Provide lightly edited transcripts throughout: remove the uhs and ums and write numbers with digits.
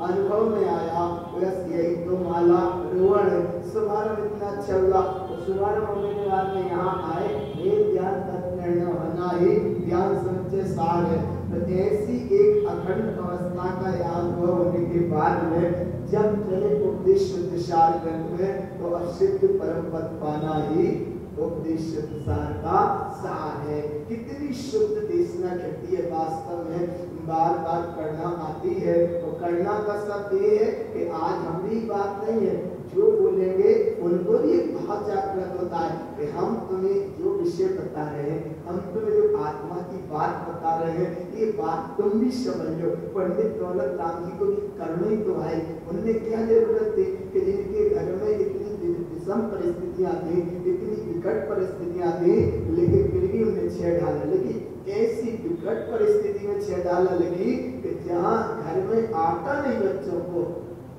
अनुभव में आया। बस यही तो माला रोहण है। शुभारंभ इतना अच्छा हुआ तो शुभारंभ होने के बाद में यहाँ आए ये ज्ञान तत्व होना ही ज्ञान समुच्चय सार है। तो ऐसी एक अखंड अवस्था का अनुभव होने के बाद में जब चले उपदेश सार ग्रंथ में तो असिद्ध परम पद पाना ही उपदेश सार का सार है। कितनी शुद्ध देशना कहती है वास्तव में बार बार करना आती है। तो करना का सब ये है कि आज हमारी बात नहीं है, जो बोलेंगे उनको भी एक भाव जागृत होता है कि हम तुम्हें जो विषय बता रहे हैं, हम तुम्हें जो आत्मा की बात बता रहे हैं, ये बात तुम भी समझ लो। पंडित दौलत राम जी को भी करना ही तो भाई, उनने क्या जरूरत थी कि जिनके घर में इतनी विषम परिस्थितियां थी, इतनी विकट परिस्थितियां थी, लेकिन फिर भी उन्हें छेड़ डाला। लेकिन ऐसी विकट परिस्थिति में छेड़ डाला लगी कि जहाँ घर में आटा नहीं बच्चों को,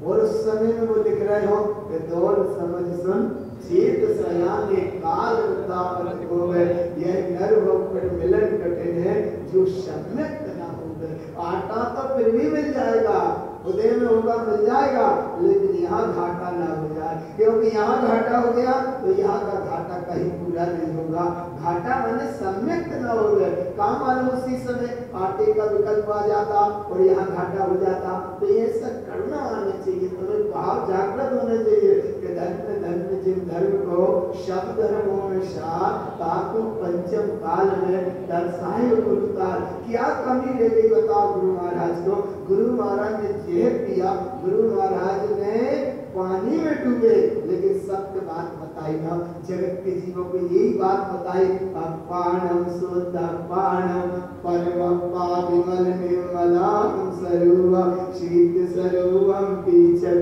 और उस समय में वो लिख रहे हो कि दौर समझ सुन चेत सयाने काल वृतापन हो गए, यह गर्भ पर मिलन कठिन है जो सम्यक ना हो गए। आटा तो फिर भी मिल जाएगा, उदय में होगा मिल जाएगा, लेकिन यहाँ घाटा ना हो जाए, क्योंकि यहाँ घाटा हो गया तो यहाँ का घाटा कहीं पूरा नहीं होगा। घाटा माने सम्यक न हो गए। काम मालूम उसी समय आटे का विकल्प आ जाता और यहाँ घाटा हो जाता। तो ये सब करना आना चाहिए, तुम्हें भाव जागृत होना चाहिए कि धर्म जिन धर्म को शब्द धर्मों में ताकु पंचम काल में दर्शाए गुरुतार। क्या कमी रह गई बताओ गुरु महाराज को? गुरु महाराज ने जेब दिया, गुरु महाराज ने पानी में डूबे, लेकिन सत्य बात बताई ना, जगत के जीवों को यही बात बताई। अपानम शुद्ध अपानम परमप्पा विमल निर्मलाम स्वरूपम शीत स्वरूपम पीछे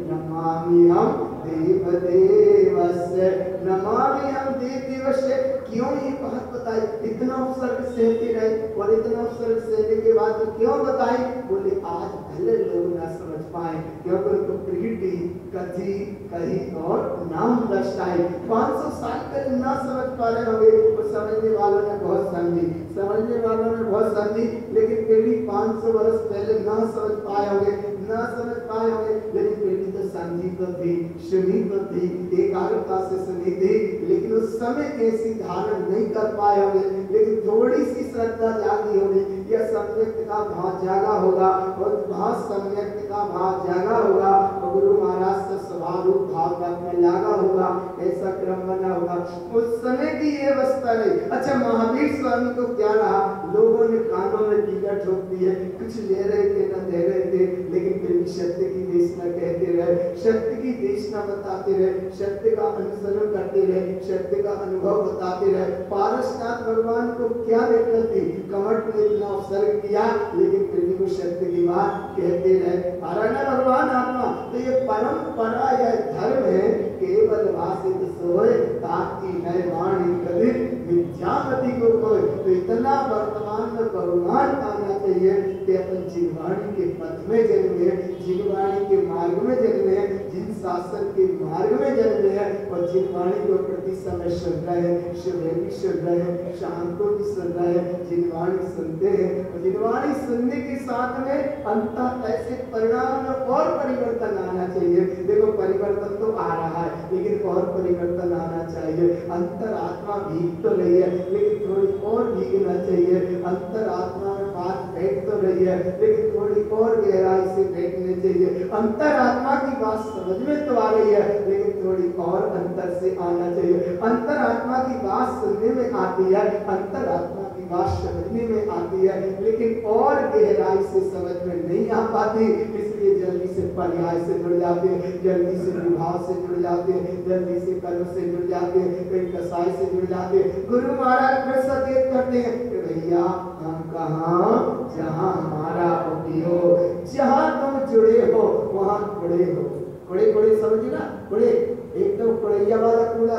नमामि हम देव देवस्य, नमामि हम देव देवस्य। क्यों ये बात बताई? इतना उपसर्ग सहते रहे और इतना उपसर्ग सहने के बाद क्यों बताई? बोले आज भले लोग ना समझ पाए, क्योंकि उनको प्रीति कथी कहीं और नाम दर्शाए। 500 साल पहले ना समझ पा रहे होंगे, और समझने वालों ने बहुत समझी, समझने वालों ने बहुत समझी, लेकिन फिर भी 500 वर्ष पहले ना समझ पाए होंगे, ना समझ पाए होंगे, लेकिन फिर भी तो समझी तो थी, सुनी तो थी, एकाग्रता से सुनी थी, लेकिन उस समय ऐसी धारण नहीं कर पाए होंगे, लेकिन थोड़ी सी श्रद्धा जागी होगी, यह सम्यक का भाव जागा होगा, और वहाँ सम्यक का भाव जागा होगा, और गुरु महाराज से स्वभाव भाव में लागा होगा, ऐसा क्रम बना होगा। उस समय की ये अवस्था नहीं। अच्छा, महावीर स्वामी को क्या रहा? लोगों ने कानों में टीका ठोक दी है, कुछ ले रहे थे न दे रहे थे, लेकिन फिर भी सत्य की देशना कहते रहे, सत्य की देशना बताते रहे, सत्य का अनुसरण करते रहे, सत्य का अनुभव बताते रहे। पारसनाथ भगवान को क्या दिक्कत थी? कमठ ने इतना उपसर्ग किया, लेकिन फिर भी वो सत्य की बात कहते रहे। भगवान आत्मा तो ये परंपरा या धर्म है कि केवल भाषित सोए ताकि मैं वाणी कभी विद्यामती को कोई। तो इतना वर्तमान में बहुमान आना चाहिए कि अपन जिनवाणी के पथ में जन्मे, जिनवाणी के मार्ग में जन्मे, जिन शासन के मार्ग में जन्मे और जिनवाणी को प्रति समय सुन रहे हैं, सुबह भी सुन रहे हैं, शाम को भी सुन रहे हैं, जिनवाणी सुनते हैं। और जिनवाणी सुनने के साथ में अंततः ऐसे परिणाम में और परिवर्तन आना चाहिए। देखो परिवर्तन तो आ रहा है लेकिन और परिवर्तन आना चाहिए। अंतरात्मा भीग तो रही है लेकिन थोड़ी और भीगना चाहिए। अंतरात्मा में बात बैठ तो रही है लेकिन थोड़ी और गहराई से बैठनी चाहिए। अंतरात्मा की बात समझ में तो आ रही है लेकिन थोड़ी और अंतर से आना चाहिए। अंतरात्मा की बात सुनने में आती है, अंतरात्मा की बात समझने में आती है लेकिन और गहराई से समझ में नहीं आ पाती। इसलिए जल्दी से पर्याय से जुड़ जाते हैं, जल्दी से विभाव से जुड़ जाते हैं, जल्दी से कर्म से जुड़ जाते हैं, कहीं कसाई से जुड़ जाते हैं। गुरु महाराज फिर सचेत करते हैं कि भैया हम कहाँ, जहाँ हमारा उपयोग, जहाँ तुम जुड़े हो वहाँ कुड़े हो। कुड़े कुड़े समझिए ना, कुड़े एकदम कुड़ैया वाला कूड़ा,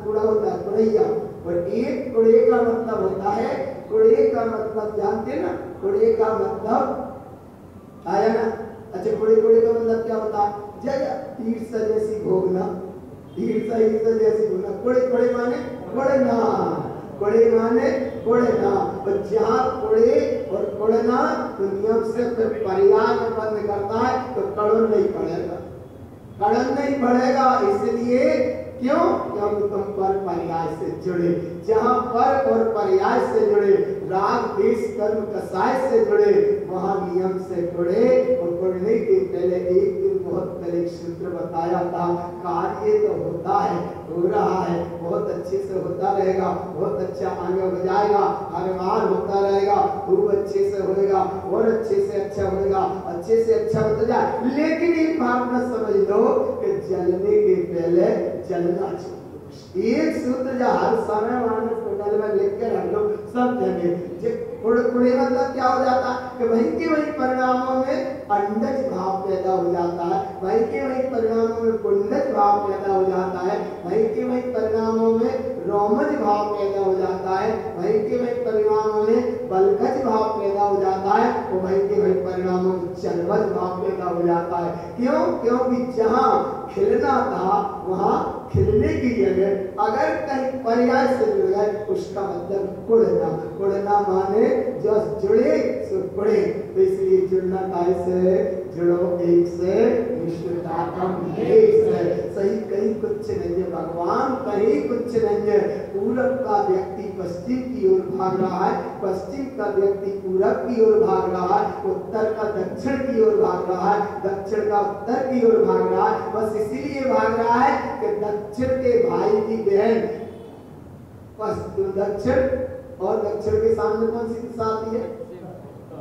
कूड़ा होता है कुड़ैया। और एक कुड़े का मतलब होता है, कुड़े का मतलब जानते ना, कुड़े का मतलब आया ना। अच्छा कुड़े का मतलब क्या होता है? जय ईर्षा जैसी भोगना, ईर्षा जैसी भोगना। कुड़े माने कुड़ना, कुड़े माने कुड़ना। और जहाँ कुड़े और कुड़ना तो नियम से पर्याय में बंद करता है तो कड़न नहीं पड़ेगा, कड़न नहीं पड़ेगा। इसलिए क्यों? क्योंकि तुम पर पर्याय से जुड़े। जहाँ पर और पर्याय से जुड़े, राग देश कर्म कसाय से जुड़े, वहाँ नियम से जुड़े। और जुड़ने के पहले एक दिन बहुत पहले एक सूत्र बताया था, कार्य तो होता है, हो रहा है, बहुत अच्छे से होता रहेगा, बहुत अच्छा आगे हो जाएगा, हर बार होता रहेगा, खूब अच्छे से होएगा और अच्छे से अच्छा होएगा, अच्छे से अच्छा होता जाए। लेकिन एक भावना समझ लो कि जलने के पहले जलना चाहिए। एक सूत्र जो हर समय मानस पोर्टल में लिख के रख लो सब जगह। कुड़े मतलब क्या हो जाता है कि वहीं के वहीं परिणामों में अंडज भाव पैदा हो जाता है, वहीं के वहीं परिणामों में पुंडज भाव पैदा हो जाता है, वहीं के वहीं परिणामों में रोमज भाव पैदा हो जाता है, वहीं के वहीं परिणामों में बलगज भाव पैदा हो जाता है और वहीं के वहीं परिणामों में चलवज भाव पैदा हो जाता है। क्यों? क्योंकि जहाँ खिलना था वहाँ खिलने की जगह अगर कहीं पर्याय से जुड़ गए उसका मतलब कुड़ना। कुड़ना माने जो जुड़े सो कुड़े। तो इसलिए जुड़ना कैसे? जुड़ो एक से, निष्ठातम एक से। सही कहीं कुछ नहीं है भगवान, कहीं कुछ नहीं है। पूरब का व्यक्ति पश्चिम की ओर भाग रहा है, पश्चिम का व्यक्ति पूरब की ओर भाग रहा है, उत्तर का दक्षिण की ओर भाग रहा है, दक्षिण का उत्तर की ओर भाग रहा है। बस इसीलिए भाग रहा है कि दक्षिण के भाई की बहन दक्षिण, और दक्षिण के सामने कौन सी दिशा आती है?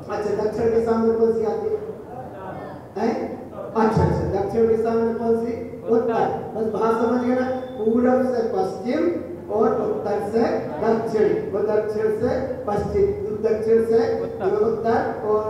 अच्छा दक्षिण के सामने कौन सी आती है? अच्छा दक्षिण के सामने कौन सी? उत्तर। बस बात समझ गए ना, पूरब से पश्चिम और उत्तर से दक्षिण, वो दक्षिण से पश्चिम, दक्षिण से उत्तर और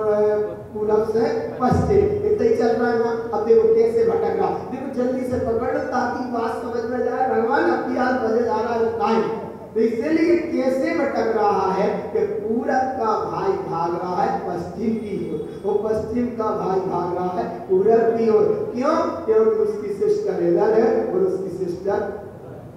पूरब से पश्चिम। इतना ही चल रहा है ना। अब देखो कैसे भटक रहा, देखो जल्दी से पकड़ लो ताकि बात समझ में जाए। भगवान अपनी याद बजे जा रहा है टाइम। तो इसलिए कैसे भटक रहा है कि पूरब का भाई भाग रहा है पश्चिम की ओर, वो पश्चिम का भाई भाग रहा है पूरब की ओर। क्यों? क्योंकि उसकी सिस्टर इधर है और उसकी सिस्टर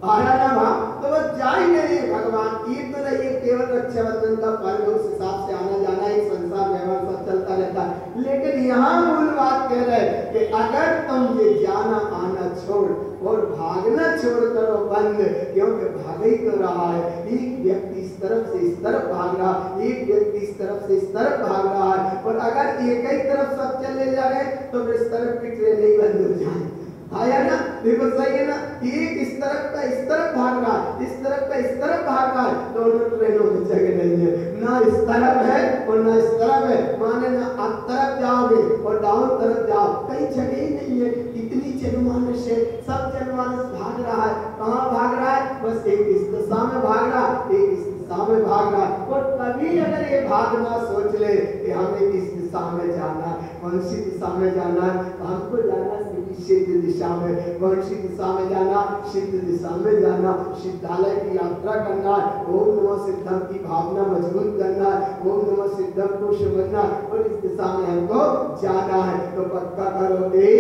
आ रहा ना वहां, तो वो जा ही नहीं। भगवान ईद तो नहीं, केवल रक्षाबंधन का पर्व, उस हिसाब से आना जाना एक संसार व्यवहार सब चलता रहता है। लेकिन यहाँ मूल बात कह रहे हैं कि अगर तुम ये जाना आना छोड़ और भागना छोड़ करो बंद, क्योंकि भाग ही तो रहा है। एक व्यक्ति इस तरफ से इस तरफ भाग रहा, एक व्यक्ति इस तरफ से इस तरफ भाग रहा है। और अगर एक ही तरफ सब चले जाए तो फिर इस तरफ की ट्रेन ही बंद हो जाए। आया ना? देखो सही है ना, एक इस तरफ का इस तरफ भाग रहा है, इस तरफ का इस तरफ भाग रहा है, दोनों ट्रेनों की जगह नहीं है। ना इस तरफ है और ना इस तरफ है, माने ना अप तरफ जाओगे और डाउन तरफ जाओ, कहीं जगह ही नहीं है। इतनी जनमानस है, सब जनमानस भाग रहा है। कहाँ भाग रहा है? बस एक इस दिशा में भाग रहा, एक इस दिशा में भाग रहा। और कभी अगर ये भागना सोच ले कि हमें किस दिशा में जाना है, कौन सी दिशा में जाना है, तो हमको जाना की सिद्ध दिशा में, महर्षि दिशा में जाना, सिद्ध दिशा में जाना, सिद्धालय की यात्रा करना, ओम नमः सिद्धम की भावना मजबूत करना, ओम नमः सिद्धम को समझना और इस दिशा में हमको जाना है। तो पक्का करोगे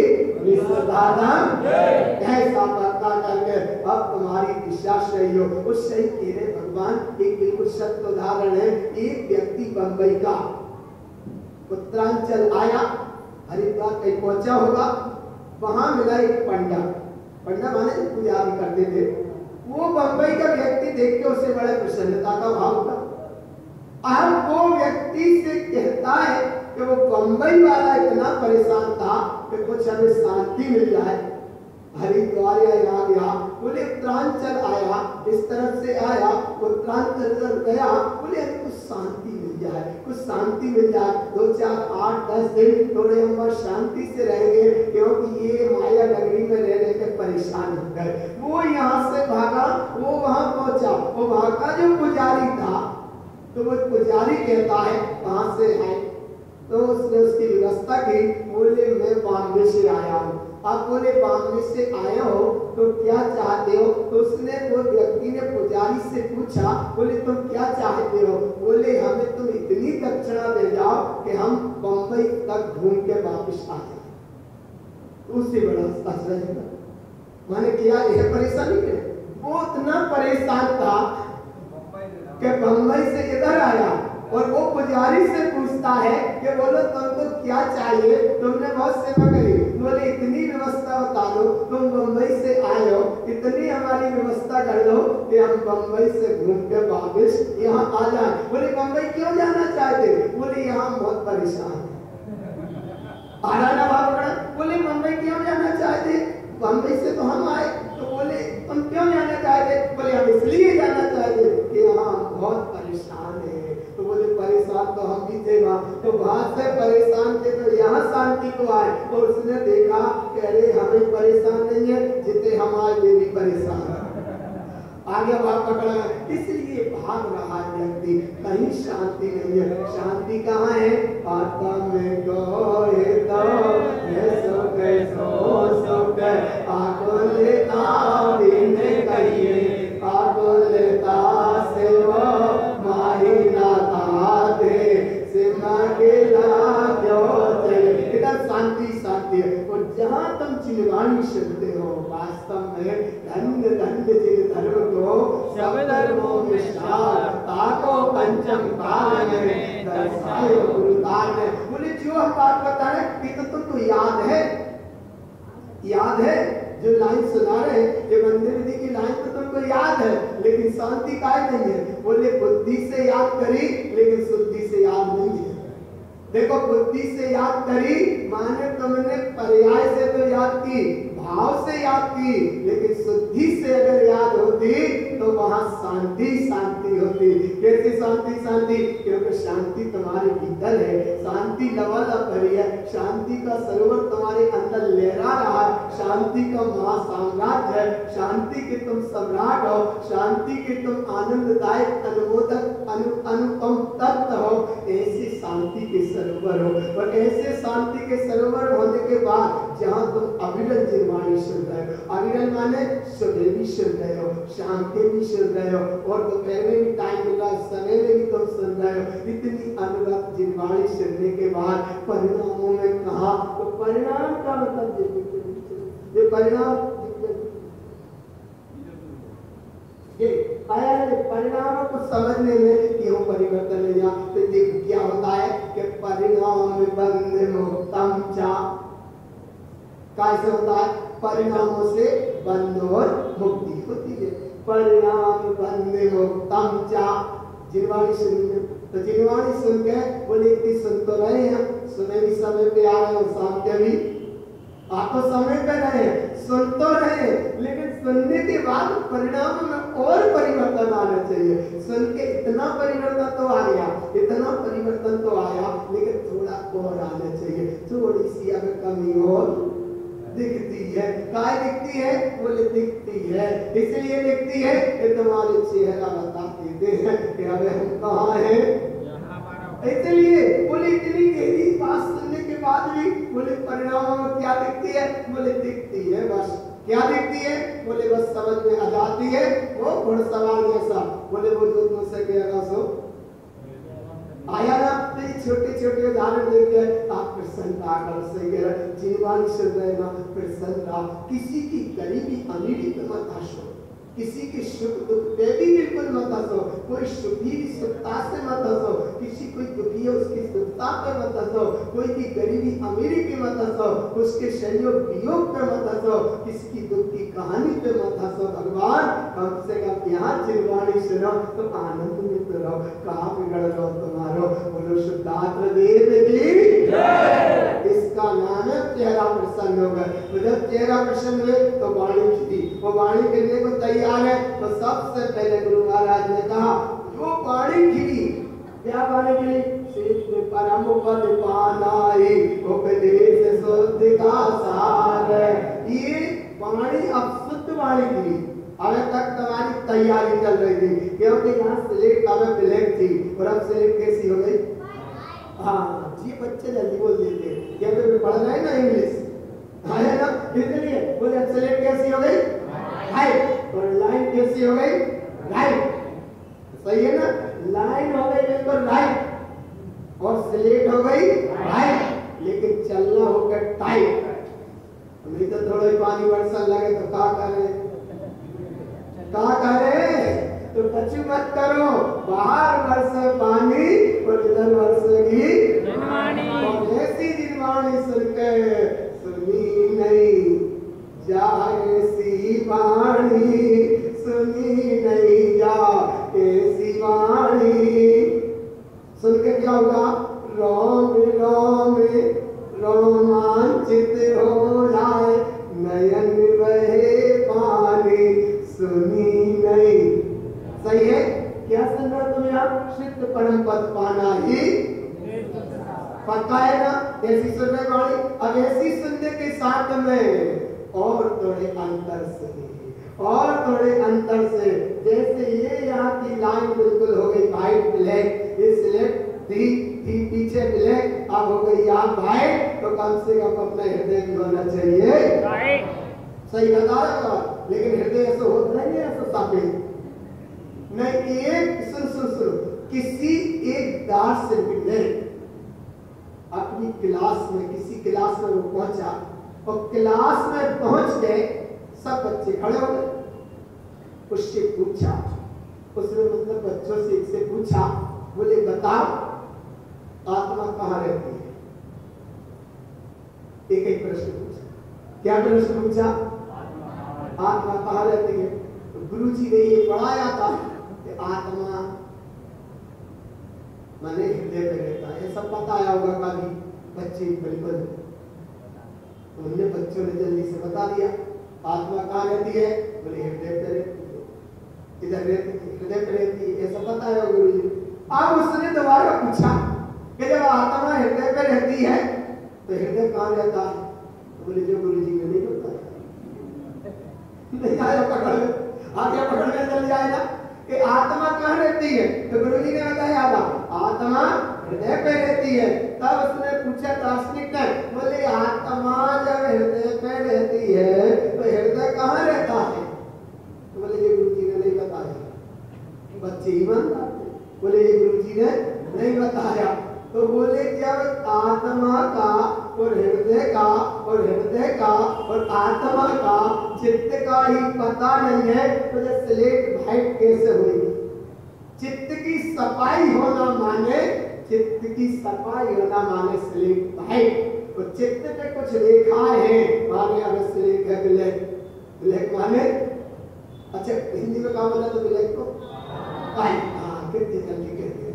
निष्ठाधाम, ऐसा पक्का करके अब तुम्हारी दिशा सही हो। उस सही तेरे भगवान एक बिल्कुल सत्य उदाहरण है। एक व्यक्ति बंबई का उत्तरांचल आया, हरिद्वार कहीं पहुंचा होगा, वहां मिला एक पंडा। पंडा माने जो पूजा भी करते थे। वो बंबई का व्यक्ति देख के उसे बड़ा प्रसन्नता का भाव हुआ। अब वो व्यक्ति से कहता है कि वो बंबई वाला इतना परेशान था कि कुछ हमें शांति मिल जाए। हरिद्वार या यहाँ गया, बोले उत्तरांचल आया, इस तरफ से आया, उत्तरांचल गया, बोले कुछ शांति मिल जाए, कुछ शांति मिल जाए। 2, 4, 8, 10 दिन थोड़े हम शांति से रहेंगे, क्योंकि ये माया नगरी में रहने के परेशान हो गए। वो यहाँ से भागा, वो वहां पहुंचा। वो भागा जो पुजारी था, तो वो पुजारी कहता है कहाँ से है, तो उसने उसकी व्यवस्था की। बोले मैं बॉम्बे से आया हूँ। आप बोले बॉम्बे से आए हो तो क्या चाहते हो? तो उसने, वो व्यक्ति ने पुजारी से पूछा, बोले तुम क्या चाहते हो? बोले हमें तुम इतनी दक्षिणा दे जाओ कि हम बम्बई तक घूम के वापस आ जाए। उससे बड़ा आश्चर्य मैंने किया, यह परेशानी है। वो इतना परेशान था कि बम्बई से इधर आया और वो पुजारी से पूछता है कि बोलो तुमको क्या चाहिए, तुमने बहुत सेवा करी, बोले इतनी व्यवस्था बता दो, तुम बम्बई से आए हो, इतनी हमारी व्यवस्था कर दो कि हम बम्बई से घूम के वापस यहाँ आ जाए। बोले बम्बई क्यों जाना चाहते? बोले यहाँ बहुत परेशान है। आराना बाबा, बोले बम्बई क्यों जाना चाहते? बम्बई से तो हम आए। तो बोले तुम क्यों जाना चाहते? बोले हम इसलिए जाना चाहते कि यहाँ बहुत परेशान है। तो बोले परेशान तो हम भी थे वहाँ, तो वहाँ से परेशान थे तो यहाँ शांति को आए। और उसने देखा कि अरे हमें परेशान नहीं है, जितने हम आए वे भी परेशान है। आगे भाग पकड़ा, इसलिए भाग रहा व्यक्ति, कहीं शांति नहीं है। शांति कहाँ है? आता में गोए तो सुख सुख आकुले आविने कहिए, आकुले तासे वो माही ना ताते सिमा के लाग्यो चले। इधर शांति शांति है। और जहाँ तुम चिलवाणी सुनते हो, वास्तव में धन्य धन्य जिन धर्म को सब धर्मों में ताको पंचम काल में दर्शाए गुरुदान ने। बोले जो हम बात बता रहे हैं तो तुमको याद है, याद है जो लाइन सुना रहे हैं, ये मंदिर विधि की लाइन तो तुमको याद है, लेकिन शांति काहे नहीं है? बोले बुद्धि से याद करी लेकिन शुद्धि से याद नहीं है। देखो बुद्धि से याद करी माने तुमने पर्याय से तो याद की, भाव से याद की, लेकिन शुद्धि से अगर याद होती तो वहां शांति शांति होती। कैसे शांति शांति? क्योंकि शांति तुम्हारे भीतर है, शांति लबालब भरी है, शांति का सरोवर तुम्हारे अंदर लहरा रहा है, शांति का महासाम्राज्य है, शांति के तुम सम्राट हो, शांति के तुम आनंददायक अनुमोदक अनुपम तत्व हो। ऐसे शांति के सरोवर हो। और ऐसे शांति के सरोवर होने के बाद जहाँ तुम अविरल जिरवाणी सुन रहे हो, अविरल माने सुबह भी सुन रहे हो, शाम के भी सुन रहे हो, और दोपहर में भी टाइम मिला, समय में भी तुम सुन रहे हो। इतनी अनुरक्त जिरवाणी सुनने के बाद परिणामों में कहा, तो परिणाम का मतलब ये परिणाम परिणामों को समझने में क्यों परिवर्तन ले जा, तो देखो क्या होता है कि परिणाम बंध मुक्तम चा, कैसे होता है? परिणामों से बंध और मुक्ति होती है। परिणाम बंध मुक्तम चा, जिनवाणी सुनिए। तो जिनवाणी सुन के बोले इतनी सुन तो रहे हैं, सुने भी समय पे आ रहे हो, शाम के भी आप तो समय पे रहे, सुन तो रहे, लेकिन सुनने के बाद परिणाम में और परिवर्तन आना चाहिए। सुन के इतना परिवर्तन तो आ गया, इतना परिवर्तन तो आया, लेकिन थोड़ा और आना चाहिए। थोड़ी सी अगर कमी और दिखती है, काय दिखती है? बोले दिखती है, इसलिए दिखती है कि तुम्हारे चेहरा बता देते हैं कि अबे हम कहाँ हैं। इसलिए बोले इतनी गहरी बात सुनने के बाद भी बोले परिणामों में क्या दिखती है? बोले दिखती है बस। क्या दिखती है? बोले बस समझ में आ जाती है, वो घुड़सवार जैसा। बोले वो जो तुमसे कहेगा सो आया ना। तो ये छोटे छोटे उदाहरण देकर आप प्रसन्नता कर सके। जीवन सुन रहे ना प्रसन्नता। किसी की गरीबी अमीरी पे मत हंसो, किसी के सुख दुख पे भी बिल्कुल मत हंसो। कोई सुखी सुखता से मत हंसो, किसी कोई दुखी है उसकी सुखता पे मत हंसो। कोई की गरीबी अमीरी पे मत हंसो, उसके संयोग वियोग पे मत हंसो, किसी की दुख की कहानी पे मत हंसो। भगवान कम से कम यहाँ चिरवाणी सुनो तो आनंद में तो रहो। कहाँ बिगड़ रहो तुम्हारो? बोलो शुद्धात्र देव की इसका नाम है चेहरा प्रसन्न होगा। तो जब चेहरा प्रसन्न हुए तो वाणी खिली। वो वाणी करने को तैयार है। तो सबसे पहले गुरु महाराज ने कहा जो वाणी खिली, क्या वाणी खिली? सिद्ध परम पद पानाई उपदेश शुद्ध का सार। ये वाणी अब शुद्ध वाणी खिली। अभी तक तुम्हारी तैयारी चल रही थी, क्योंकि यहाँ स्लेट का ब्लैक थी और अब स्लेट कैसी हो गई? हाँ जी, बच्चे जल्दी बोल देते हैं क्योंकि पढ़ना है ना इंग्लिश, है ना, इसलिए बोले अब स्लेट कैसी हो गई? राइट। और लाइन कैसी हो गई? राइट। सही है ना? लाइन हो गई बिल्कुल राइट और स्लेट हो गई राइट, लेकिन चलना होगा टाइट। नहीं तो थोड़ा ही पानी बरसन लगे तो क्या करें? क्या करें? तो कछु मत करो, बाहर बरसे पानी और इधर बरसेगी जिनवाणी। और ऐसी जिनवाणी सुनकर सुनी नहीं जाए सी वाणी, सुनी नहीं जाए सी वाणी। सुन के क्या होगा? रोम रोम रोमांचित हो जाए, नयन बहे पानी, सुनी नहीं। सही है? क्या सुन रहे हो तुम आप? सिद्ध परम पद पाना ही पक्का है ना? ऐसी सुन रहे वाणी। अब ऐसी सुनने के साथ में और थोड़े अंतर से, और थोड़े अंतर से, जैसे ये यहाँ की लाइन बिल्कुल हो गई वाइट ब्लैक, इस लेफ्ट थी पीछे ब्लैक, अब हो गई यहाँ वाइट, तो कम से कम अपना हृदय भी होना चाहिए राइट। सही बता रहा हूँ, लेकिन हृदय ऐसा होता नहीं है, ऐसा साफे नहीं। एक सुन किसी एक दार्शनिक ने अपनी क्लास में, किसी क्लास में वो पहुंचा और क्लास में पहुंच गए, सब बच्चे खड़े हो गए। उससे पूछा, उसने मतलब बच्चों से एक से पूछा, बोले बताओ आत्मा कहाँ रहती है? एक एक प्रश्न पूछा। क्या प्रश्न पूछा? आत्मा कहाँ रहती है? तो गुरुजी ने ये पढ़ाया था कि आत्मा माने हृदय पे रहता है। ये सब पता आया होगा कभी बच्चे बिल्कुल, तो उन्हें बच्चों ने जल्दी से बता दिया आत्मा कहाँ रहती है? बोले हृदय पे रहती है, इधर रहती है, हृदय पे रहती है, ऐसा पता है गुरु जी। अब उसने दोबारा पूछा कि जब आत्मा हृदय पे रहती है तो हृदय कहाँ रहता है? तो बोले जो गुरु जी ने नहीं बताया। नहीं आया पकड़ में, आगे पकड़ने चल जाएगा कि आत्मा कहाँ रहती है? तो गुरु जी ने बताया था आत्मा हृदय पे रहती है। तब उसने पूछा दार्शनिक ने, बोले आत्मा जब हृदय पे रहती है तो हृदय कहाँ रहता है? तो बोले ये गुरु जी ने नहीं बताया। बच्चे ईमानदार थे, बोले ये गुरु जी ने नहीं बताया। तो बोले जब आत्मा का और हृदय का और हृदय का और आत्मा का चित्त का ही पता नहीं है तो जब स्लेट वाइट कैसे हुई? चित्त की सफाई होना माने, चित्त की सफाई होना माने स्लेट वाइट। तो चित्त पे कुछ रेखा है माने अब स्लेट है ब्लैक। ब्लैक माने अच्छा हिंदी में क्या बोला तो ब्लैक को कितनी जल्दी कहते हैं।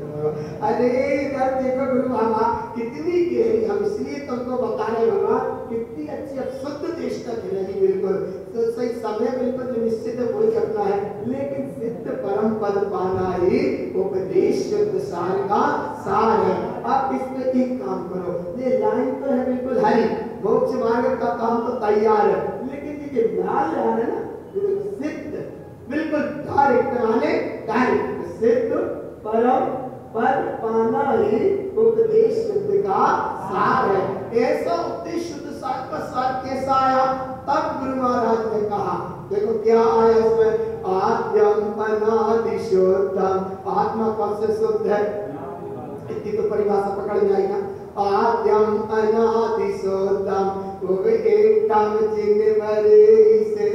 अरे इधर देखो गुरु बाबा कितनी गहरी, हम इसलिए तुमको बता रहे बाबा कितनी अच्छी अब शुद्ध चेष्टा रही बिल्कुल। तो सही समय बिल्कुल निश्चित है कोई करना है, लेकिन सिद्ध परम पद पाना ही उपदेश शुद्ध सार का सार है। अब इस पे एक काम करो, ये लाइन तो है बिल्कुल हरी, मोक्ष मार्ग का काम तो तैयार है, लेकिन ये लाल लाइन है ना सिद्ध बिल्कुल डायरेक्ट माने डायरेक्ट सिद्ध परम पर पाना ही उपदेश शुद्ध का सार है। ऐसा उपदेश शुद्ध सार का सार कैसा आया? तब गुरु महाराज ने कहा, देखो क्या आया इसमें, आद्यम अनादि शुद्धम। आत्मा कब से शुद्ध है? इतनी तो परिभाषा पकड़ में आई ना। आद्यम अनादि शुद्धम वो एकम जिनवरे से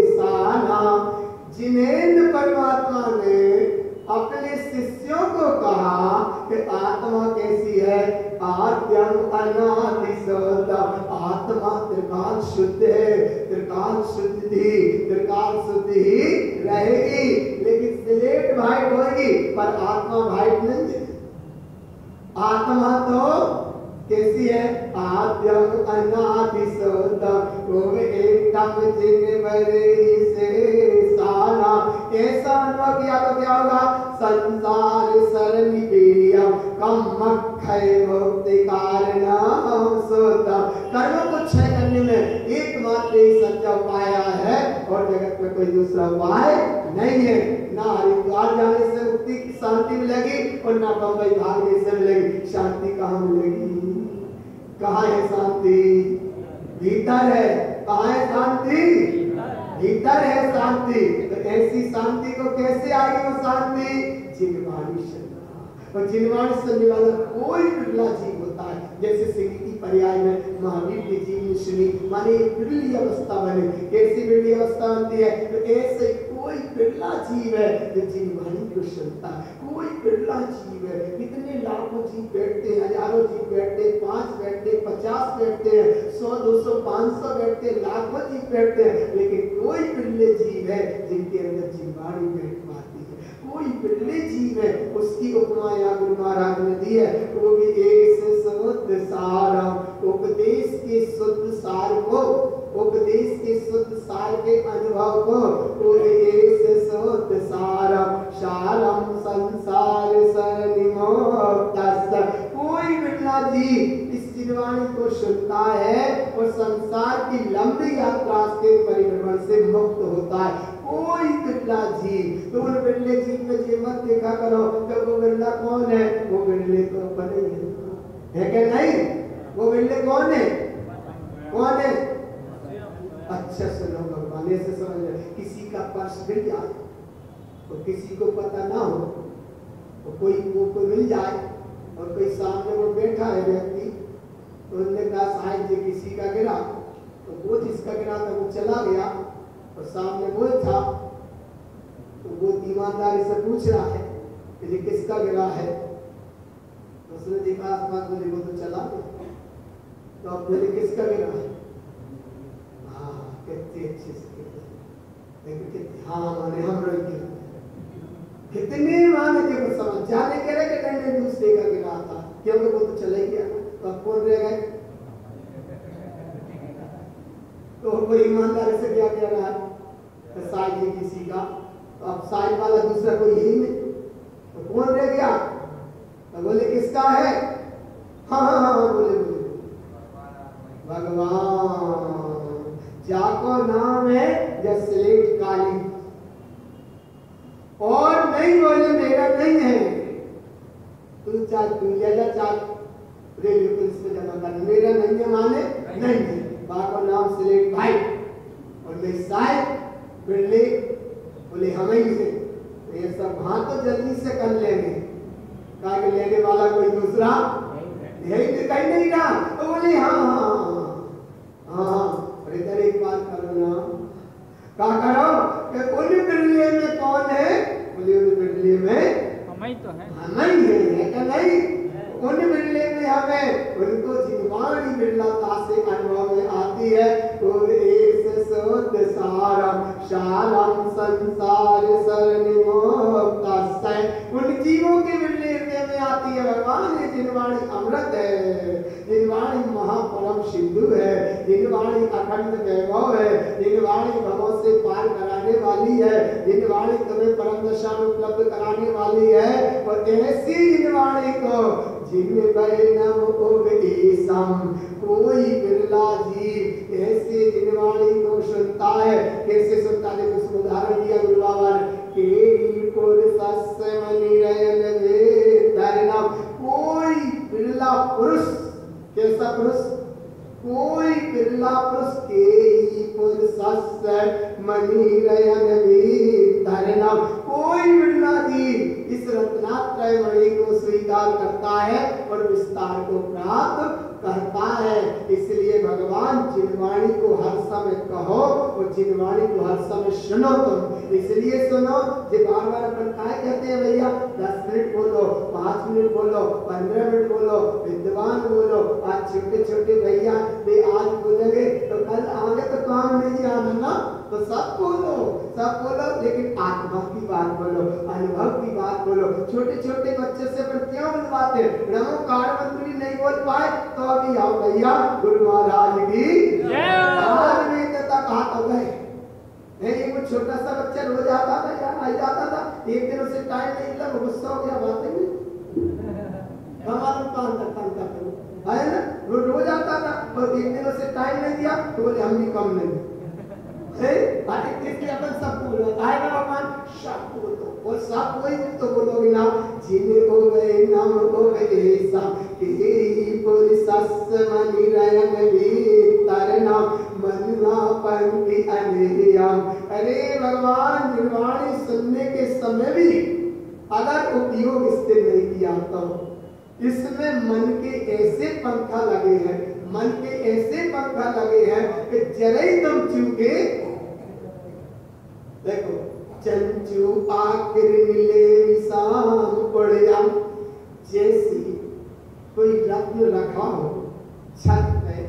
साना। जिनेंद्र परमात्मा ने अपने शिष्यों को कहा कि आत्मा कैसी है? आद्यम अनादि शुद्धम। आत्मा त्रिकाल शुद्ध है, त्रिकाल शुद्ध ही रहेगी, लेकिन स्लेट वाइट होगी पर आत्मा वाइट नहीं है। आत्मा तो कैसी है? आद्यम अनादि शुद्धम वो एकम जिनवरे से साना। ऐसा अनुभव किया तो क्या होगा? संसार सरनि पेयम कम मक्खय मुक्ति कारणम शुद्धम। कर्मों को क्षय करने में एकमात्र ही सच्चा उपाय है और जगत में कोई दूसरा उपाय नहीं है। ना हरिद्वार जाने से मुक्ति की शांति मिलेगी और ना बंबई भागने से मिलेगी। शांति कहाँ मिलेगी? कहाँ है शांति? भीतर है। कहाँ है शांति? भीतर है शांति। तो ऐसी शांति को कैसे आएगी वो शांति? जिनवाणी शब्द। और जिनवाणी सुनने वाला कोई बिरला जीव होता है। जैसे सिंह की पर्याय में महावीर की जीवनी सुनी, माने बिरली अवस्था बने। कैसी बिरली अवस्था बनती है? तो ऐसे कोई बिरला जीव है जो जिनवाणी को सुनता है। कोई बिरला जीव है। कितने लाखों जीव बैठते हैं, हजारों जीव बैठते हैं, 5 बैठते हैं, 50 बैठते हैं, 100, 200, 500 बैठते हैं, लाखों जीव बैठते हैं, लेकिन कोई बिरले जीव है जिनके अंदर जिनवाणी बैठ पाती है। कोई बिरले जीव है, उसकी उपमा यहाँ गुरु महाराज ने दी है। वो भी एक से शुद्ध सारम। उपदेश के शुद्ध सार को, उपदेश के शुद्ध सार के अनुभव को शुद्ध सारम सारम संसार सरनिमोक्तस्य। कोई बिरला जीव इस जिनवाणी को सुनता है और संसार की लंबी यात्रा के परिभ्रमण से मुक्त होता है। कोई बिरला जीव। तो उन बिरले जीव में ये मत देखा करो कि वो बिरला कौन है? वो बिरले तो बने है क्या? नहीं, वो बिरले कौन है? कौन है? अच्छा सुनो, भगवान ऐसे समझ, किसी का पर्स गिर जाए और किसी को पता ना हो, तो कोई को मिल जाए और कोई सामने वो बैठा है व्यक्ति, तो उन्होंने कहा साहब जी किसी का गिरा, तो वो जिसका गिरा था वो चला गया और सामने वो था, तो वो ईमानदारी से पूछ रहा है कि ये किसका गिरा है? तो उसने देखा आसमान को, देखो तो चला गया। तो अब बोले किसका गिरा है? कितने अच्छे से देखो, हाँ माने हम रोक कितने माने के समझ जाने के रहे कि नहीं दूसरे का गिरा था, क्योंकि वो तो चले गया। तो अब कौन रह गए? तो वो ईमानदारी से क्या कह रहा है? तो साई जी किसी का, तो अब साई वाला दूसरा कोई यही नहीं, तो कौन रह गया? तो बोले किसका है? हाँ हाँ हाँ बोले बोले भगवान जाको नाम है जसलेट काली, और नहीं बोले मेरा नहीं है, तू चाल तू ले जा, चाल रेलवे पुलिस में जमा कर, मेरा नहीं है माने नहीं है। बाको नाम स्लेट भाई और मैं साहब बिरले बोले हमें ही है। तो ये सब हाँ तो जल्दी से कर लेंगे, कहा कि लेने वाला कोई दूसरा यही कहीं नहीं रहा। तो बोले हाँ हाँ हाँ इधर एक बात करो ना, क्या करो कि उन बिरले में कौन है? बोले उन बिरले में हम ही तो हैं, हम ही है क्या? नहीं, उन बिरले में हमें उनको जिनवाणी बिरलाता से अनुभव में आती है। तो एक शुद्ध सारम सारम संसार सरनिमोक्तस्य। उन जीवों के बिरले में आती है भगवान। ये जिनवाणी अमृत है, जिनवाणी महापरम सिंधु है, जिनवाणी अखंड वैभव है, जिनवाणी भवों से पार कराने वाली है, जिनवाणी तुम्हें परम दशा में उपलब्ध कराने वाली है। और ऐसी जिनवाणी को कोई बिरला जीव ऐसे जिनवाणी को सुनता है। कैसे सुनता है? उसको उदाहरण दिया गुरु बाबा ने, के पुरुष सस्य मनि रयन वेद पुरुष, कोई बिरला पुरुष के पुरुष मणि रयन धरना, कोई बिरला जीव इस रत्नात्रय मणि को स्वीकार करता है और विस्तार को प्राप्त करता है। इसलिए भगवान जिनवाणी को हर समय कहो और जिनवाणी को हर समय सुनो। तुम इसलिए सुनो जो बार बार अपन क्या कहते हैं भैया, 10 मिनट बोलो, 5 मिनट बोलो, 15 मिनट बोलो, विद्वान बोलो। आज छोटे छोटे भैया वे आज बोलेंगे तो कल आगे तो काम नहीं आना ना, तो सब बोलो, सब बोलो, लेकिन आत्मा की बात बोलो, अनुभव की बात बोलो। छोटे छोटे बच्चे से अपन क्यों बुलवाते, ब्रह्म कार मंत्री नहीं बोल पाए तो अभी आओ भैया गुरु महाराज की आज में तक हाथ हो गए। नहीं वो छोटा सा बच्चा रोज आता था या आ जाता था, एक दिन उसे टाइम नहीं मिला, वो गुस्सा हो गया, बातें नहीं हमारा काम करता है ना, वो रोज आता था और एक दिन उसे टाइम नहीं दिया तो बोले हम भी कम नहीं अपन सब बोलो है ना भगवान, सब बोलो और सब कोई तो बोलोगे ना, जिन्हें हो गए नाम हो गए सब के पुरुष मणि रयन तरना मनुआ पंक्ति अनेयम। अरे भगवान निर्वाणी सुनने के समय भी अगर उपयोग इससे नहीं किया तो इसमें मन के ऐसे पंखा लगे हैं, मन के ऐसे पंखा लगे हैं कि जरा ही तुम चूके, देखो चंचू आकर मिले विशाम पड़िया, जैसी कोई रत्न रखा हो छत पे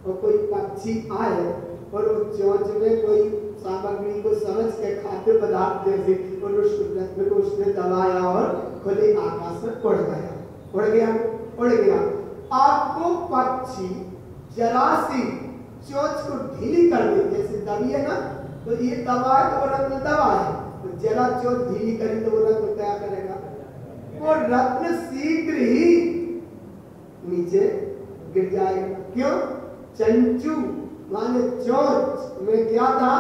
और कोई पक्षी आए और वो चोंच में कोई सामग्री को समझ के खाद्य पदार्थ जैसे और उस रत्न को उसने दबाया और खुले आकाश में उड़ गया, उड़ गया, उड़ गया। आपको पक्षी जरा सी चोंच को ढीली कर दे, जैसे दबी है ना, तो ये दबा है तो वो रत्न दबा है, तो जरा चोंच ढीली करी तो वो रत्न क्या करेगा, वो रत्न शीघ्र ही नीचे गिर जाएगा। क्यों? चंचू माने चोंच में क्या था,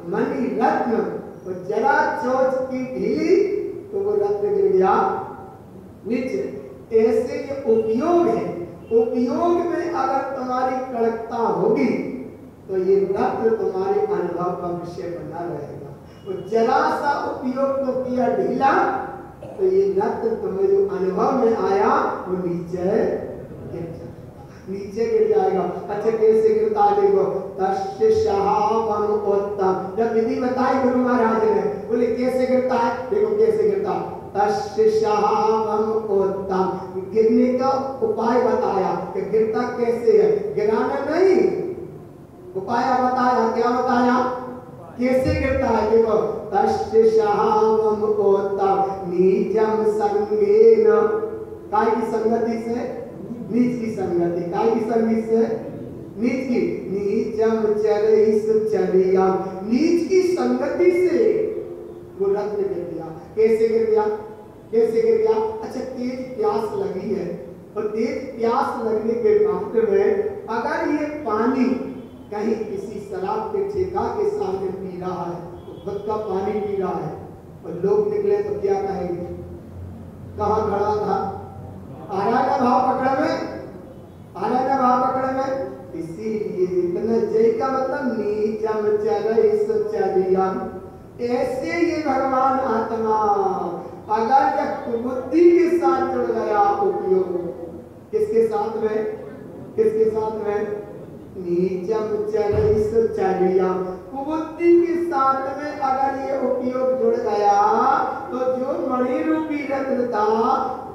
मणि रत्न, तो जरा चोंच की ढीली तो वो रत्न गिर गया नीचे। ऐसे ये उपयोग है, उपयोग में अगर तुम्हारी कड़कता होगी तो ये रत्न तुम्हारे अनुभव का विषय बना रहेगा, और जरा सा उपयोग तो किया ढीला तो ये रत्न तुम्हें जो अनुभव में आया वो नीचे गिर जाएगा, नीचे गिर जाएगा। अच्छा कैसे गिरता है देखो, तस्य शहावम उत्तम, जब विधि बताई गुरु महाराज ने, बोले कैसे गिरता है, देखो कैसे गिरता, तस्य शहावम उत्तम, गिरने का उपाय बताया कि गिरता कैसे है, गिराना नहीं, उपाय बताया, क्या बताया, कैसे गिरता है। देखो तस्य शहावम उत्तम नीचम संगेन, काय की संगति से, नीच की संगति, काय की संगति से, नीच की, नीचम चरैस चरियम, नीच की संगति से वो रत्न गिर गया। कैसे गिर गया, कैसे गिर गया? अच्छा तेज प्यास लगी है और तेज प्यास लगने के बाद में अगर ये पानी कहीं किसी शराब के ठेका के सामने पी रहा है, तो खुद का पानी पी रहा है और लोग निकले तो क्या कहेंगे, कहाँ खड़ा था, आ रहा है भाव पकड़ में, आ रहा है भाव पकड़ में। इसीलिए इतना जय का मतलब नीचम चरैस चरियम, ऐसे ये भगवान आत्मा अगर जब बुद्धि के साथ जुड़ गया, उपयोग किसके साथ में, किसके साथ में, नीचम चरैस चरियम, बुद्धि के साथ में अगर ये उपयोग जुड़ गया तो जो मणि रूपी रत्न था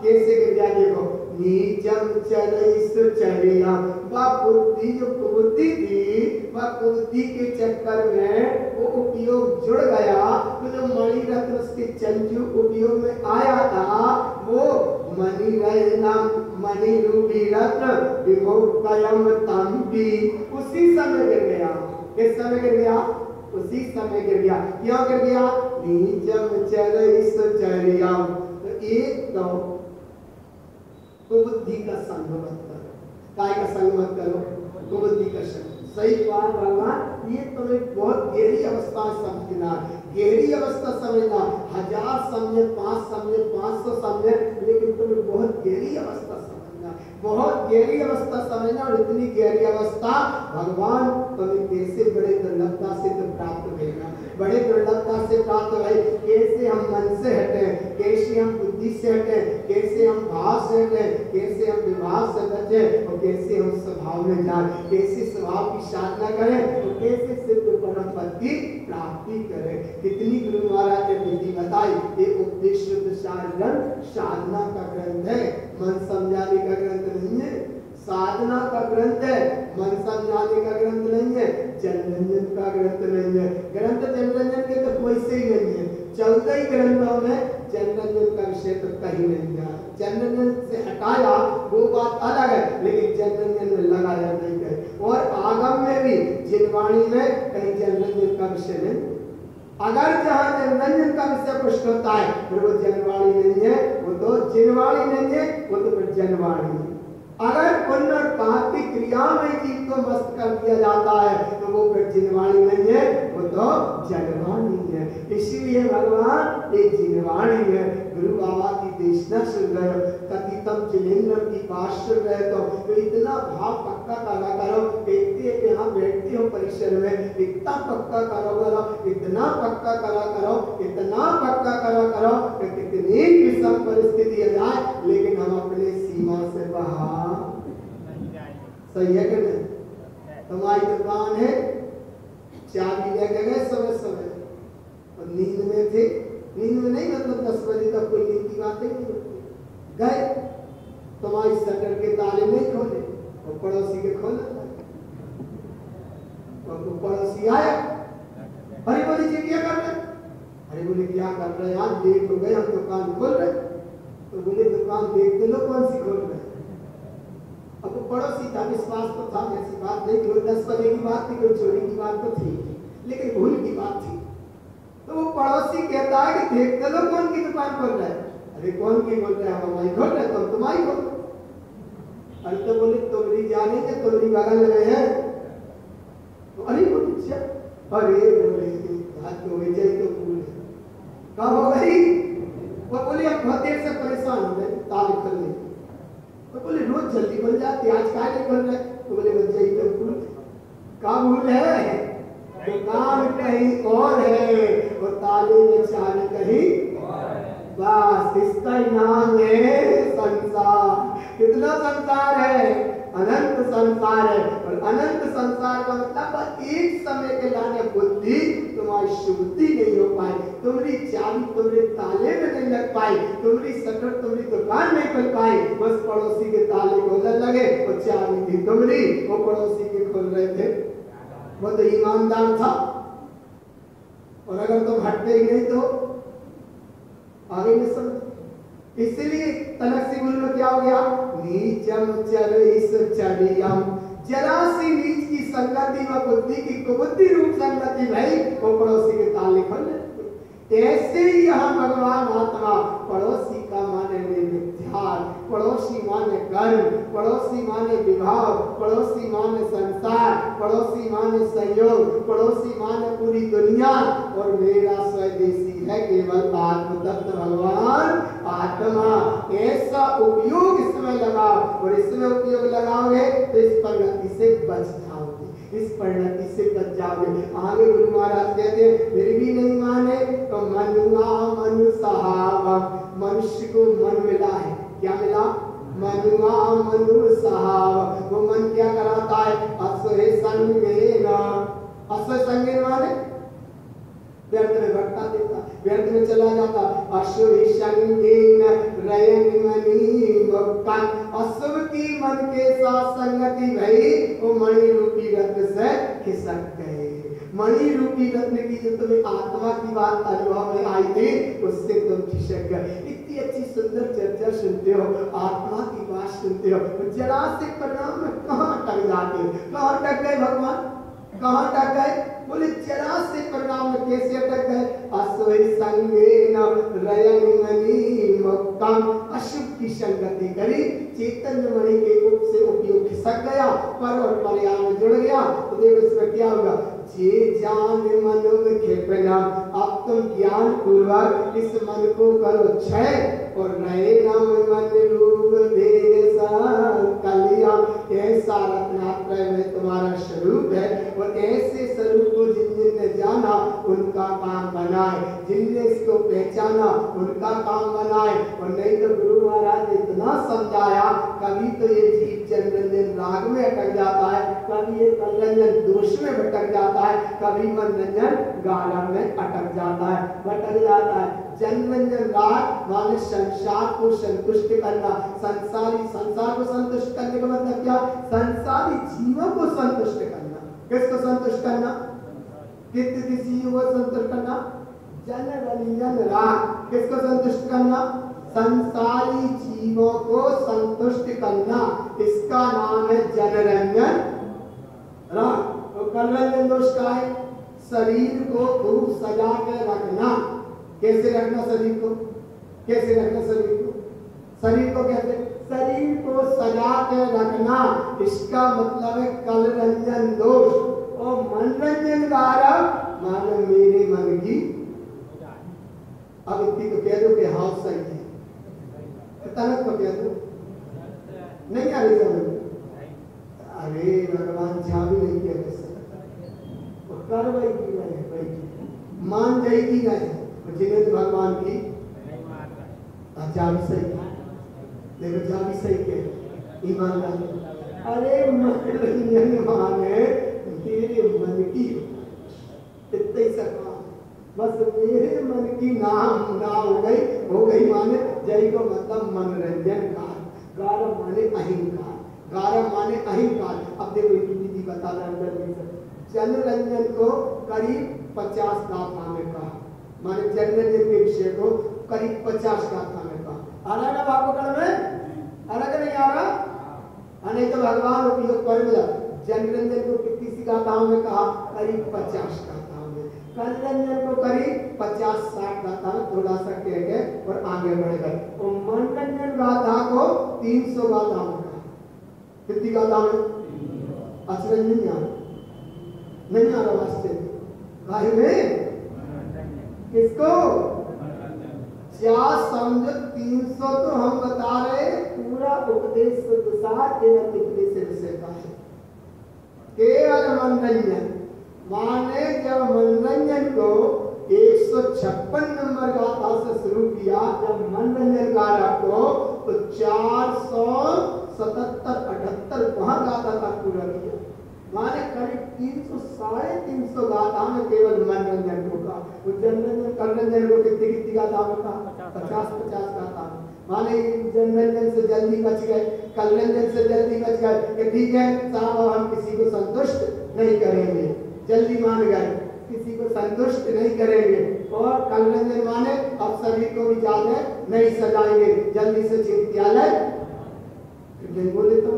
कैसे गिर गया, देखो नीचम चरैस चरियम, वह बुद्धि जो कुबुद्धि थी, वह कुबुद्धि के चक्कर में वो उपयोग जुड़ गया, तो जो मणि रत्न उसके चंचू उपयोग में आया था वो मणि रत्नम, मणि रूपी रत्न विमोक्तयम तंपी, उसी समय गिर गया। किस समय गिर गया? उसी समय गिर गया। क्यों गिर गया? नीचम चरैस चरियम। तो एक तो कुबुद्धि का संग मत करो, काय का संग मत करो, कुबुद्धि का संग। सही बात भगवान, ये तुम्हें बहुत गहरी अवस्था समझना, गहरी अवस्था समझना, 1000 समझे, 5 समझे, 500 समझे, लेकिन तुम्हें बहुत गहरी अवस्था समझना बहुत गहरी अवस्था समझना, और इतनी गहरी अवस्था भगवान तुम्हें कैसे बड़े दुर्लभता से तो प्राप्त होगा, बड़े दुर्लभता से प्राप्त हो। कैसे हम मन से हटे, कैसे हम बुद्धि से हटे, कैसे हम भाव से हटे, कैसे हम विभाव से बचे, और कैसे हम स्वभाव में जाए, कैसे स्वभाव की साधना करें, और कैसे सिद्ध परम पद की प्राप्ति करें। कितनी गुरु महाराज ने विधि बताई। ये उपदेश ग्रंथ साधना का ग्रंथ है, मन समझाने का ग्रंथ नहीं है। साधना का ग्रंथ है, मन समझाने का ग्रंथ नहीं है, जनरंजन का ग्रंथ नहीं है। ग्रंथ जनरंजन के तो कोई से ही नहीं है। 14 ग्रंथों में जनरंजन का विषय तो कहीं नहीं है। जनरंजन से हटाया वो बात अलग है, लेकिन जनरंजन में लगाया नहीं है। और आगम में भी जिनवाणी में कहीं जनरंजन का विषय नहीं। अगर जहाँ जनरंजन का विषय पुष्ट होता है फिर वो जनवाणी नहीं है, वो तो जिनवाणी नहीं है, वो तो फिर जनवाणी है। अगर पुण्य और पाप की क्रिया में जीव को मस्त कर दिया जाता है तो वो फिर जिनवाणी नहीं है, वो तो जनवाणी है। इसीलिए भगवान ये जिनवाणी है। गुरु बाबा की देशना सुन रहे हो, कथितम जिनेन्द्र की बात सुन रहे तो इतना भाव पक्का करा करो। देखते हैं यहाँ बैठते हो परिसर में, इतना पक्का करो, इतना पक्का करा करो, इतना पक्का करा करो कि कितनी विषम परिस्थिति आ जाए लेकिन हम अपने सीमा से बाहर। सही है कि नहीं? तुम्हारी दुकान है, चाबी लेके गए समय समय और नींद में थे, नींद में नहीं मतलब 10 बजे तक कोई नींद की बात नहीं होती। गए, तुम्हारी शटर के ताले नहीं खोले और पड़ोसी के खोला, और तो पड़ोसी आया, अरे बोले जी क्या कर रहे? अरे बोले क्या कर रहे यार, लेट हो गए, हम दुकान खोल रहे। तो बोले दुकान देखते लो कौन सी खोल रहे। अब वो पड़ोसी था, विश्वास तो था, ऐसी बात नहीं कि 10 बजे की बात थी, कोई चोरी की बात तो थी, लेकिन भूल की बात थी। तो वो पड़ोसी कहता है कि देखते लो कौन की दुकान खोल रहा है। अरे कौन की खोल रहे हैं? हम हमारी खोल रहे, तो तुम्हारी खोल। अरे तो बोले तुम्हारी जाने के तुम्हारी बगल में है। तो अरे बोले अरे बोले बात तो विजय तो भूल कब हो गई? वो बोले हम बहुत देर से परेशान हो गए ताले खोलने। तो बोले रोज जल्दी खुल जाते, आज क्या नहीं खुल रहे? तो बोले विजय तो भूल। कब भूल है? दुकान कहीं और है, वो ताले में चाबी कहीं और है। बस इसका नाम है संसार। कितना संसार है? अनंत संसार है। और अनंत संसार का मतलब एक समय के लाने बुद्धि तुम्हारी शुद्धि नहीं हो पाई, तुम्हारी चाबी तुम्हारे ताले में नहीं लग पाई, तुम्हारी शटर तुम्हारी दुकान नहीं खुल पाई। बस पड़ोसी के ताले खोलने लगे और चाबी थी तुम्हारी, वो पड़ोसी के खोल रहे थे। वो तो ईमानदार था, और अगर तुम हटते ही नहीं तो आगे में समझ। इसलिए तनकसीबुल में क्या हो गया? नीचम चरिस चरियम, जरा सी नीच की संगति व बुद्धि की कुबुद्धि रूप संगति भाई वो पड़ोसी के ताले खोल लेते। ऐसे ही यहाँ भगवान आत्मा पड़ोसी का माने निर्विचार, पड़ोसी माने कर्म, पड़ोसी माने विभाव, पड़ोसी माने संसार, पड़ोसी माने संयोग, पड़ोसी माने पूरी दुनिया। और मेरा स्वदेशी है केवल आत्म तत्व भगवान आत्मा। ऐसा उपयोग इसमें लगाओ, और इसमें उपयोग लगाओगे तो इस परिणति से बच जाओगे, इस परिणति से बच जाओगे। आगे गुरु महाराज कहते हैं फिर भी नहीं माने तो मनुआ मनु सहावा, मनुष्य को मन मिला है। क्या मिला? मनुआ मनु सहावा। वो मन क्या कराता है? असोहे संगेना। असोहे संगेन माने व्यर्थ में भटका देता, व्यर्थ में चला जाता। अशुभ संगेन रयन मणि मुक्तन, अशुभ की मन के साथ संगति भई वो मणि रूपी रत्न से खिसक गए। मणि रूपी रत्न की जो तुम्हें आत्मा की बात अनुभव में आई थी उससे तुम खिसक गए। इतनी अच्छी सुंदर चर्चा सुनते हो, आत्मा की बात सुनते हो, जरा से परिणाम में कहाँ अटक जाते हो? कहाँ अटक गए भगवान? कहाँ अटक गए? बोले जरा से परिणाम में कैसे अटक गए? असोई संगेन रयन मणि मुक्तम, अशुभ की संगति करी, चैतन्य मणि के उप से उपयोग खिसक गया, पर और पर्याय में जुड़ गया। तो देखो इसमें क्या होगा? जे जान मन में खेपना, अब तुम ज्ञान पूर्वक इस मन को करो क्षय, और नए नाम मन रूप भेद करना, उनका काम बनाए। और नहीं तो गुरु महाराज ने इतना समझाया, कभी तो ये जीव जनरंजन राग में अटक जाता है, कभी ये मनरंजन दोष में भटक जाता है, कभी मनरंजन गारव में अटक जाता है, भटक जाता है। जनरंजन राग माने संसार को संतुष्ट करना, संसार को संतुष्ट करने का मतलब क्या? संसारी जीवों को संतुष्ट करना। किसको संतुष्ट करना? किस जीव को संतुष्ट करना? जनरंजन राग। किसको संतुष्ट करना? संसारी जीवों को संतुष्ट करना, इसका नाम है जनरंजन राग। तो मनरंजन दोष का है शरीर को खूब सजा के रखना। कैसे रखना शरीर को? कैसे रखना शरीर को? शरीर को कैसे? शरीर को सजा के रखना, इसका मतलब है कलरंजन दोष। और मनरंजन कारक मानो मेरे मन की, अब इतनी तो कह दो कि हाँ सही है, तनक को कह दो, नहीं आ रही समझ? अरे भगवान जहाँ भी नहीं कह रहे कार्रवाई की गई है, मान जाएगी नहीं, जिन्हें तो भगवान की भी सही है, देखो जा भी सही के ईमानदार। अरे मनरंजन माने तेरे मन की, इतना ही सका, बस मेरे मन की नाम ना हो गई माने जय को मतलब मनोरंजन कार, गारव माने अहिंकार, गारव माने अहिंकार। अब देखो एक विधि बता रहा है, जनरंजन को करीब 50 गाथा में कहा, माने जनरंजन के विषय को करीब 50 गाथा में कहा। आ रहा है ना बापू कल में? अलग नहीं आ रहा? नहीं तो भगवान उपयोग कर जनरंजन को कितनी सी गाथाओं में कहा? करीब 50 गाथाओं में। मनरंजन को करीब 50-60 गाथा में थोड़ा सा कह के और आगे बढ़ गए। और मनरंजन गाथा को 300 गाथा में कहा। कितनी गाथा में? अचरज नहीं आ रहा वास्ते भाई में किसको क्या समझो? 300 तो हम बता रहे, पूरा उपदेश का है। केवल मनोरंजन माने जब मनोरंजन को 156 नंबर गाथा से शुरू किया, जब मनोरंजन कारक को तो 477-78 वहां गाथा तक पूरा किया, माने करीब 300-350 गाथा में केवल मनोरंजन को कहा। जनरंजन कलरंजन को कितनी गाथा में कहा? 50-50 गाथा में। माने जनरंजन से जल्दी बच गए, कलरंजन से जल्दी बच गए कि ठीक है साहब हम किसी को संतुष्ट नहीं करेंगे, जल्दी मान गए, किसी को संतुष्ट नहीं करेंगे। और कलरंजन माने अब सभी को भी ज्यादा नहीं सजाएंगे, जल्दी से चिंत्यालय नहीं बोले तो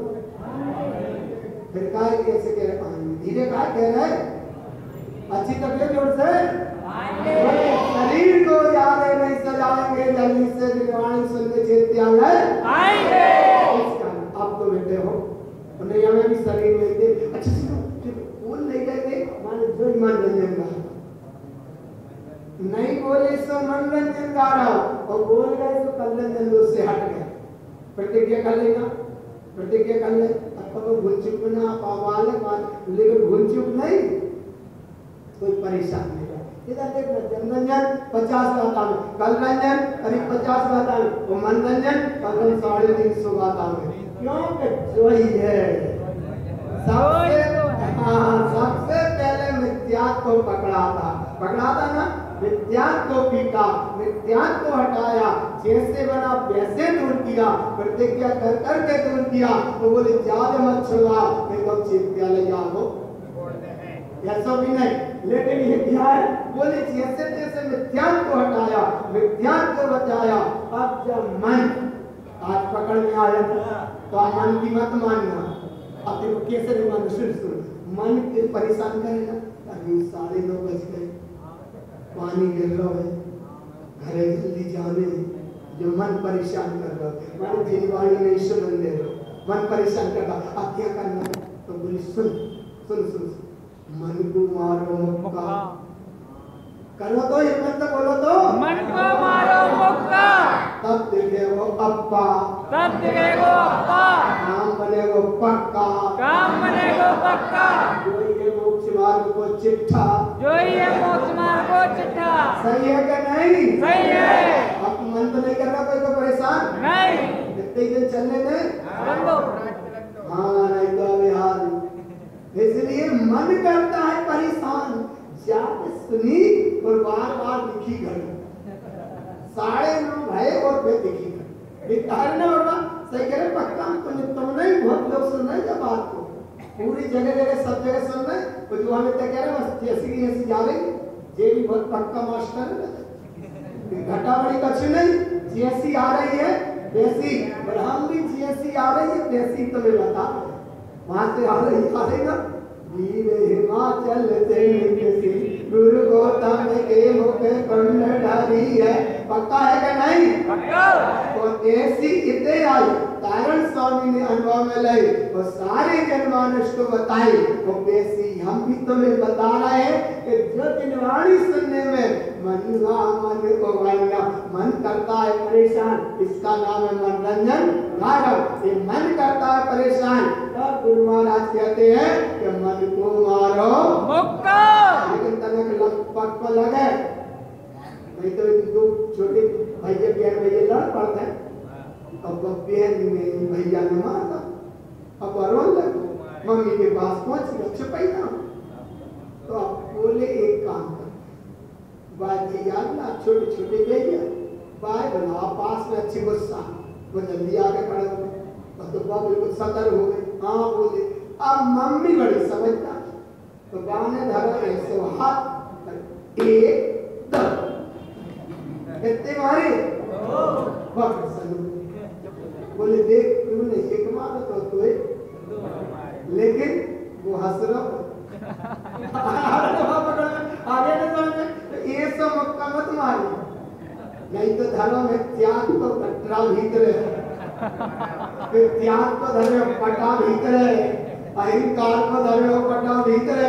फिर कहा कैसे कह रहे? धीरे कहा कह रहे, अच्छी तकलीफ जोर से शरीर को ज्यादा नहीं सजाएंगे, जल्दी से निर्वाणी सुनने चिंत्यालय आएंगे। अब तो बेटे हो नहीं, हमें भी शरीर में थे अच्छे से बोल नहीं गए, माने जो मनोरंजन का नहीं बोले सो मनोरंजन गा रहा और बोल गए तो कलरंजन दोष से हट गए। प्रतिज्ञा कर लेना, प्रतिज्ञा कर ले, अपन भूल चुक ना पावाले बात, लेकिन भूल चुक नहीं, कोई परेशान नहीं है। इधर देखना जनरंजन 50 गाथा में, कलरंजन करीब 50 गाथा में, और मनोरंजन करीब 350 गाथा में। क्यों कि जो ही है सबसे पहले मिथ्यात्व को पकड़ा था ना, मिथ्यात्व को पीटा, मिथ्यात्व को हटाया, जैसे बना वैसे दूर किया, प्रतिज्ञा कर करके दूर किया। तो बोले ज्यादा मत छुआ, नहीं तो चिंत्यालय जाओ, ऐसा भी नहीं। लेकिन ये क्या है? बोले जैसे जैसे मिथ्यात्व को हटाया, मिथ्यात्व को बचाया। अब जब मन आज पकड़ में आया तो मन की मत मानना। अब देखो कैसे नहीं मानो, सुन मन के परेशान करेगा। अभी 9:30 बज गए, पानी गिर रहा है, घरे जल्दी जाने, जो मन परेशान कर रहा है, मन जिनवाणी नहीं सुन दे रहा, मन परेशान कर रहा, अब क्या करना? तो बोली सुन सुन सुन, मन को मारो मुक्का, करो तो हिम्मत से बोलो तो, मन को मारो मुक्का, तब दिखेगो अप्पा, तब दिखेगो अप्पा, काम बनेगो पक्का, काम बनेगो पक्का। जो ये मोक्ष मार्ग को चिट्ठा, जो ये मोक्ष मार्ग को चिट्ठा। सही है क्या नहीं? सही है। अब मन तो नहीं कर रहा कोई को परेशान नहीं। कितने दिन चलने में चल दो। हाँ नहीं तो अब यार इसलिए मन करता है परेशान ज्यादा सुनी और बार बार लिखी घड़ी 9:30 भय और वे दिखी घड़ी कारण होगा सही कह रहे पक्का तुम नहीं बहुत लोग सुन रहे हैं बात को पूरी जगह सब जगह सुन रहे हैं तो जो हमें तय कह रहे हैं जैसी ऐसी जा रही ये भी बहुत पक्का मास्टर है घटा बड़ी कछ नहीं जैसी आ रही है वैसी हम भी जैसी आ रही है वैसी तुम्हें बता वहां से आ रही ना वीर हिमाचल से किसी गुरु गौतम के मुख कुंडली है पक्का है क्या नहीं? पक्का। और ऐसी इतने आई तारण स्वामी ने अनुभव में लाई और सारे जनमानस को बताई वो वैसी हम भी तुम्हें बता रहे हैं कि जो जनवाणी सुनने में मनवा मन को मन करता है परेशान इसका नाम है मनोरंजन भागव ये मन करता है परेशान तब गुरु महाराज कहते हैं कि मन को मारो मुक्का। लेकिन तनक पक को लगे नहीं तो दो छोटे भैया बहन भैया लड़ पड़ते हैं अब बहन में भैया ने मारता अब रोन लगे मम्मी के पास पहुंच गया छुपाई ना तो अब बोले एक काम कर बाय भैया ना छोटे छोटे भैया बाय बना पास में अच्छी गुस्सा वो जल्दी आके खड़े हो गए तो बाप बिल्कुल सतर हो गए हाँ बोले अब मम्मी बड़ी समझदार तो बाप ने धरा ऐसे हाथ एक दो कितने मारे बोले देख तूने एक मारा तो तू लेकिन वो हंस रहा आगे न समझ ये सब मक्का मत मारी नहीं तो धर्म में त्याग तो कटरा भीतर फिर त्याग को धर्म पटा भीतर अहिंकार को धर्म पटा भीतर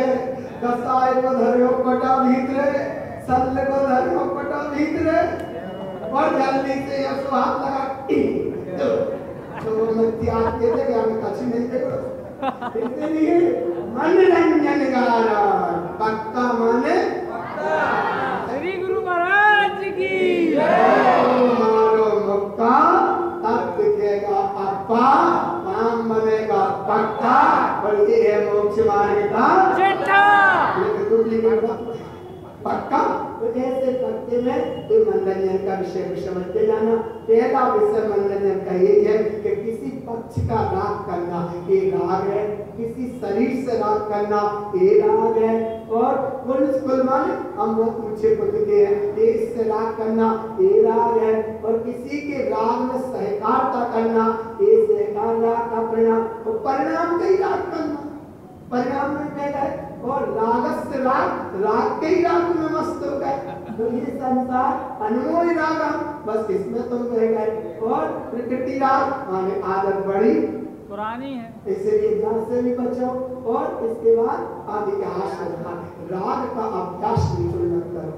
कसाय को धर्म पटा भीतर सत्य को धर्म पटा भीतर और जल्दी से ये हाथ लगा तो मैं त्याग के दे गया मैं कच्ची नहीं देखो इसलिए मनोरंजन गारा पक्का माने श्री गुरु महाराज की मारो मुक्का तब दिखेगा अप्पा नाम बनेगा पक्का और ये है मोक्ष मार्ग का चिट्ठा। लेकिन डुप्लीकेट पक्का तो ऐसे करते में तो मनोरंजन का विषय को समझते जाना पहला विषय मनोरंजन का ये है कि किसी पक्ष का राग करना ये राग है किसी शरीर से राग करना ये राग है और कुल माने हम बहुत ऊंचे बुद्धि हैं देश से राग करना ये राग है और किसी के राग में सहकारिता करना ये सहकार राग का परिणाम और परिणाम का ही राग करना परिणाम में क्या है और रागस से राग के ही राग में मस्त हो गए तो ये संसार अनमोल राग बस इसमें तुम रह गए और प्रकृति राग माने आदत बड़ी पुरानी है इसलिए जान से भी बचो और इसके बाद आदि के आश्रम राग का अभ्यास बिल्कुल मत करो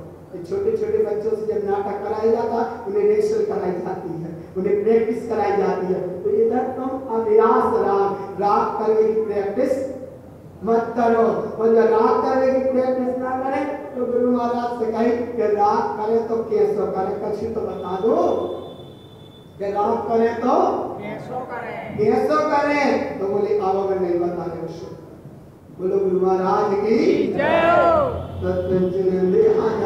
छोटे छोटे बच्चों से जब नाटक कराया जाता उन्हें रिहर्सल कराई जाती है उन्हें प्रैक्टिस कराई जाती है तो इधर तुम अभ्यास राग करने की प्रैक्टिस मत करो और जब राग करने की प्रैक्टिस ना करें तो गुरु महाराज से कहे कि राग करे तो कैसो करे कछु तो बता दो कि राग करे तो कैसो करे तो बोले आओ मैं नहीं बता रहे बोलो गुरु महाराज की जय हो। सत्संग